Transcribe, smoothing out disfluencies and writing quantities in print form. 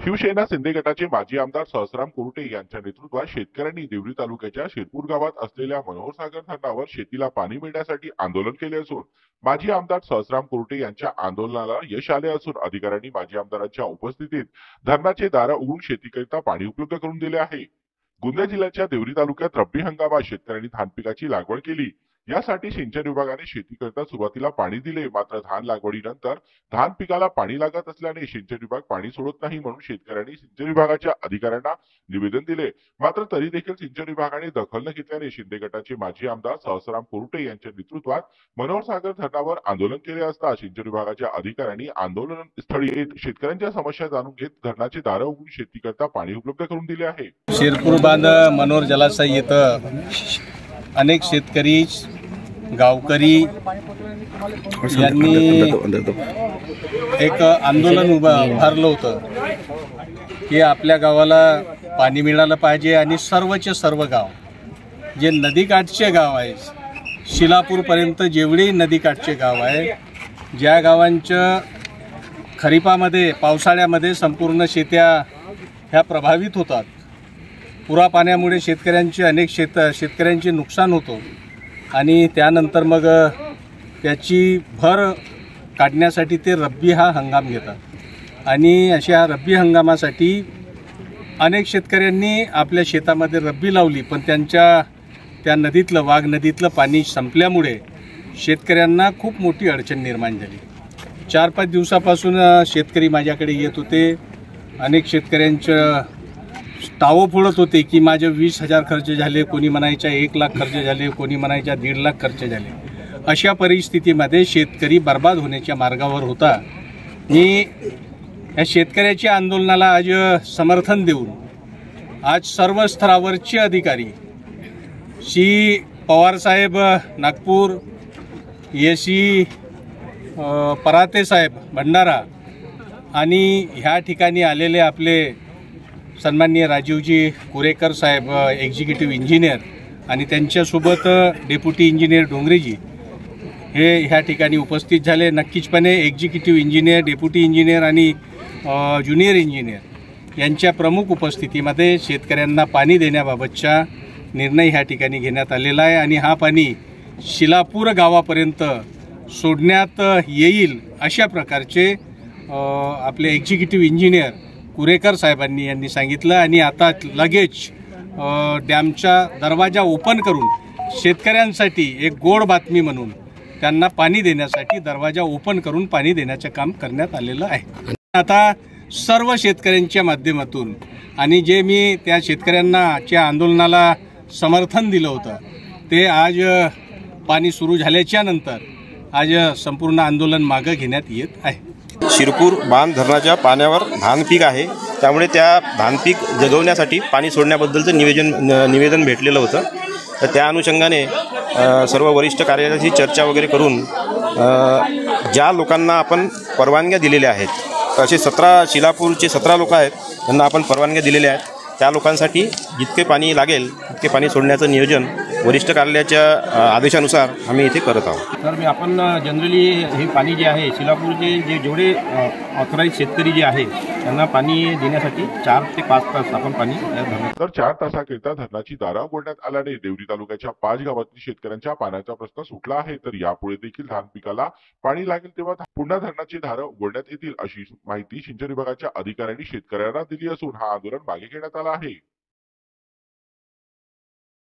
शिवसेना शिंदे गटाचे माजी आमदार सहस्राम कुरटे यांच्या नेतृत्वात शेतकऱ्यांनी देवरी तालुक्याच्या शिरपूर गावात असलेल्या मनोहरसागर धरणावर शेतीला पाणी मिळण्यासाठी आंदोलन केले असून माजी आमदार सहस्राम कुरटे यांच्या आंदोलनाला यश आले असून अधिकाऱ्यांनी माजी आमदारांच्या उपस्थितीत धरणाचे दार उघडून शेतीकरिता पाणी उपलब्ध करून दिले आहे। गोंदिया जिल्ह्याच्या देवरी तालुक्यात रब्बी हंगामात शेतकऱ्यांनी धान पिकाची लागवड केली। यासाठी सिंचन विभागाने शेतीकरिता सुरुवातीला पाणी दिले, मात्र धान लागवडीनंतर धान पिकाला पाणी लागत असल्याने सिंचन विभाग पाणी सोडत नाही म्हणून शेतकऱ्यांनी सिंचन विभागाच्या अधिकाऱ्यांना निवेदन दिले। मात्र तरी देखील सिंचन विभागाने दखल न घेतल्याने शिंदे गटाचे माजी आमदार सहस्राम कुरटे यांच्या नेतृत्वात मनोहरसागर धरणावर आंदोलन केले असता सिंचन विभागाच्या अधिकाऱ्यांनी आंदोलन स्थळी येत शेतकऱ्यांच्या समस्या जाणून घेत धरणाचे दार उघडून शेतीकरिता पाणी उपलब्ध करून दिले आहे। शिरपूर बांध मनोहर जलाशय येथे अनेक शेतकरी गावकरी यांनी एक आंदोलन उभारलं होतं की आपल्या गावाला पाणी मिळालं पाहिजे आणि सर्वचे सर्व गाव जे नदीकाठचे गाव आहे, शिलापूरपर्यंत जेवढे नदीकाठचे गाव आहे, ज्या गावांच्या खरीपामध्ये पावसाळ्यामध्ये संपूर्ण शेत्या ह्या प्रभावित होतात, पुरा पाण्यामुळे शेतकऱ्यांचे अनेक शेतकऱ्यांचे नुकसान होतो आणि त्यानंतर मग त्याची भर काढण्यासाठी ते रब्बी हा हंगाम घेतात आणि अशा रब्बी हंगामासाठी अनेक शेतकऱ्यांनी आपल्या शेतामध्ये रब्बी लावली, पण त्या नदीतलं वाघ नदीतलं पाणी संपल्यामुळे शेतकऱ्यांना खूप मोठी अडचण निर्माण झाली। 4-5 दिवसापासून शेतकरी माझ्याकडे येत होते, अनेक शेतकऱ्यांचं टावं फोडत होते की माझे 20,000 खर्च झाले, कोणी म्हणायच्या 1 लाख खर्च झाले, कोणी म्हणायच्या 1.5 लाख खर्च झाले। अशा परिस्थितीमध्ये शेतकरी बर्बाद होण्याच्या मार्गावर होता। मी या शेतकऱ्याच्या आंदोलनाला आज समर्थन देऊन आज सर्व स्तरावरचे अधिकारी श्री पवार साहेब नागपूर, एसी पराते साहेब भंडारा आणि ह्या ठिकाणी आलेले आपले सन्माननीय राजीवजी कुरेकर साहेब एक्झिक्युटिव्ह इंजिनियर आणि त्यांच्यासोबत डेप्युटी इंजिनियर डोंगरेजी हे ह्या ठिकाणी उपस्थित झाले। नक्कीचपणे एक्झिक्युटिव्ह इंजिनियर, डेप्युटी इंजिनियर आणि ज्युनियर इंजिनियर यांच्या प्रमुख उपस्थितीमध्ये शेतकऱ्यांना पाणी देण्याबाबतचा निर्णय ह्या ठिकाणी घेण्यात आलेला आहे आणि हा पाणी शिलापूर गावापर्यंत सोडण्यात येईल अशा प्रकारचे आपले एक्झिक्युटिव्ह इंजिनियर कुरेकर साहेबांनी यांनी सांगितलं आणि आता लगेच डॅमचा दरवाजा ओपन करून शेतकऱ्यांसाठी एक गोड बातमी म्हणून त्यांना पाणी देण्यासाठी दरवाजा ओपन करून पाणी देण्याचे काम करण्यात आलेलं आहे। आता सर्व शेतकऱ्यांच्या माध्यमातून आणि जे मी त्या शेतकऱ्यांच्या आंदोलनाला समर्थन दिलं होतं ते आज पाणी सुरू झाल्याच्या नंतर आज संपूर्ण आंदोलन मागे घेण्यात येत आहे। शिरपूर बांध धरणाच्या पाण्यावर धान पीक आहे, त्यामुळे त्या धान पीक जगवण्यासाठी पाणी सोडण्याबद्दलचं निवेदन भेटलेलं होतं। तर त्या अनुषंगाने सर्व वरिष्ठ कार्यालयाशी चर्चा वगैरे करून ज्या लोकांना आपण परवानग्या दिलेल्या आहेत, असे 17 शिलापूरचे 17 लोक आहेत, त्यांना आपण परवानग्या दिलेल्या आहेत। त्या लोकांसाठी जितके पाणी लागेल तितके पाणी सोडण्याचं नियोजन वरिष्ठ कार्यालयाच्या आदेशानुसार आम्ही इथे करत आहोत। तर आपण जनरली हे पाणी जे आहे शिलापूरचे जेवढे ऑथराईज शेतकरी जे आहे त्यांना पाणी देण्यासाठी 4 ते 5 तास आपण पाणी तर 4 तासाकरिता धरणाची दारं उघडण्यात आल्याने देवरी तालुक्याच्या 5 गावातील शेतकऱ्यांच्या पाण्याचा प्रश्न सुटला आहे। तर यापुढे देखील धान पिकाला पाणी लागेल तेव्हा पुन्हा धरणाची दारं उघडण्यात येतील अशी माहिती सिंचन विभागाच्या अधिकाऱ्यांनी शेतकऱ्यांना दिली असून हा आंदोलन मागे घेण्यात आला आहे।